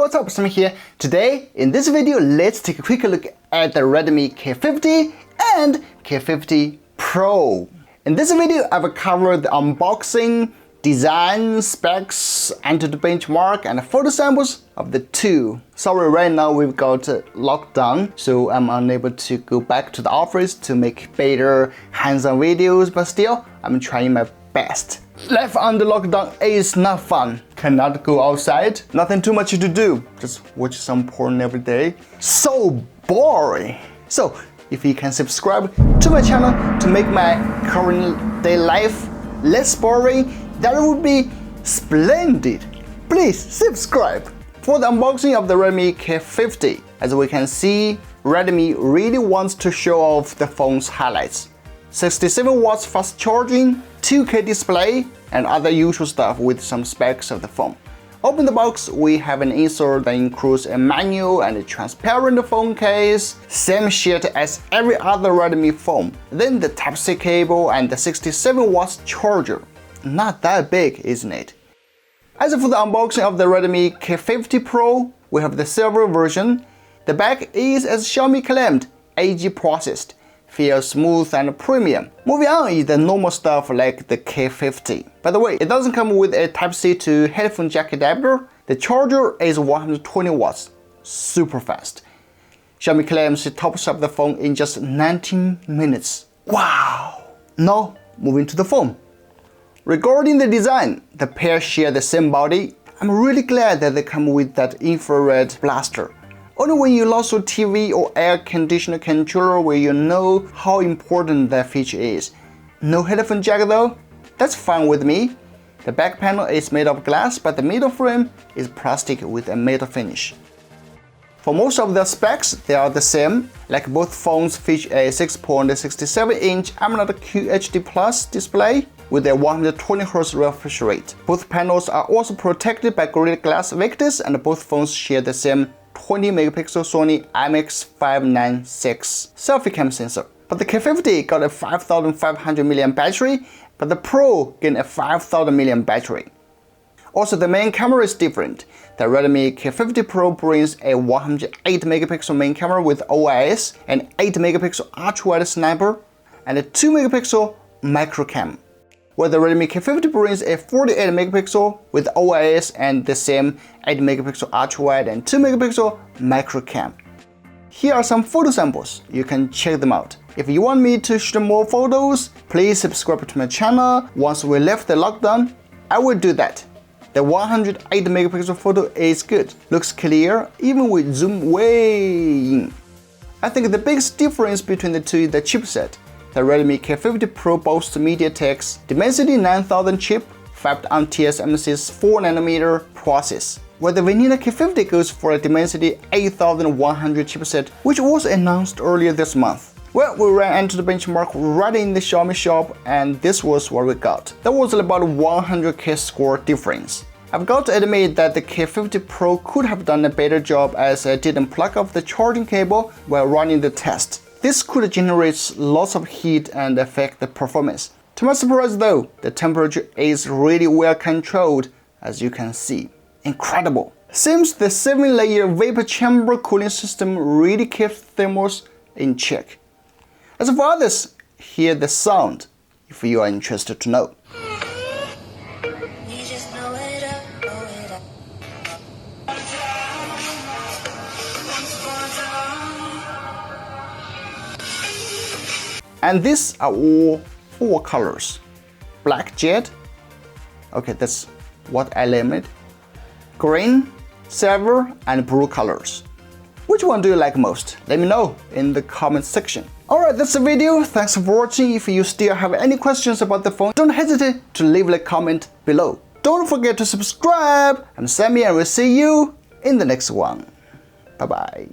what's up, Sam here. Today, in this video, let's take a quick look at the Redmi K50 and K50 Pro. In this video, I've covered the unboxing, design, specs, Antutu benchmark, and photo samples of the two. Sorry, right now we've got lockdown, so I'm unable to go back to the office to make better hands-on videos, but still, I'm trying my best. Life under lockdown is not fun. Cannot go outside, nothing too much to do. Just watch some porn every day. So boring. So, if you can subscribe to my channel to make my current day life less boring, that would be splendid. Please subscribe. For the unboxing of the Redmi K50, as we can see, Redmi really wants to show off the phone's highlights. 67 watts fast charging, 2K display, and other usual stuff with some specs of the phone. Open the box, we have an insert that includes a manual and a transparent phone case, same shit as every other Redmi phone. Then the Type-C cable and the 67 watts charger. Not that big, isn't it? As for the unboxing of the Redmi K50 Pro, we have the silver version. The back is, as Xiaomi claimed, AG processed. Feels smooth and premium. Moving on is the normal stuff like the K50. By the way, it doesn't come with a Type-C to headphone jack adapter. The charger is 120 watts, super fast. Xiaomi claims it tops up the phone in just 19 minutes. Wow! Now, moving to the phone. Regarding the design, the pair share the same body. I'm really glad that they come with that infrared blaster. Only when you lost your TV or air conditioner controller will you know how important that feature is. No headphone jack though? That's fine with me. The back panel is made of glass, but the middle frame is plastic with a metal finish. For most of the specs, they are the same, like both phones feature a 6.67-inch AMOLED QHD Plus display with a 120Hz refresh rate. Both panels are also protected by Gorilla Glass Victus, and both phones share the same 20-megapixel Sony IMX596 selfie cam sensor. But the K50 got a 5500 mAh battery, but the Pro gained a 5000 mAh battery. Also, the main camera is different. The Redmi K50 Pro brings a 108-megapixel main camera with OIS, an 8-megapixel ultra-wide sniper, and a 2-megapixel micro cam, where the Redmi K50 brings a 48-megapixel with OIS and the same 8-megapixel ultra-wide and 2-megapixel micro cam. Here are some photo samples, you can check them out. If you want me to shoot more photos, please subscribe to my channel. Once we left the lockdown, I will do that. The 108-megapixel photo is good, looks clear even with zoom way in. I think the biggest difference between the two is the chipset. The Redmi K50 Pro boasts MediaTek's Dimensity 9000 chip, fabbed on TSMC's 4nm process, while the vanilla K50 goes for a Dimensity 8100 chipset, which was announced earlier this month. Well, we ran into the benchmark right in the Xiaomi shop, and this was what we got. That was about 100k score difference. I've got to admit that the K50 Pro could have done a better job as it didn't plug off the charging cable while running the test. This could generate lots of heat and affect the performance. To my surprise though, the temperature is really well controlled, as you can see. Incredible! Seems the 7-layer vapor chamber cooling system really keeps thermals in check. As for others, hear the sound if you are interested to know. And these are all 4 colors. Black jet, okay, that's what I named it. Green, silver, and blue colors. Which one do you like most? Let me know in the comment section. Alright, that's the video. Thanks for watching. If you still have any questions about the phone, don't hesitate to leave a comment below. Don't forget to subscribe. I'm Sammy and we'll see you in the next one. Bye bye.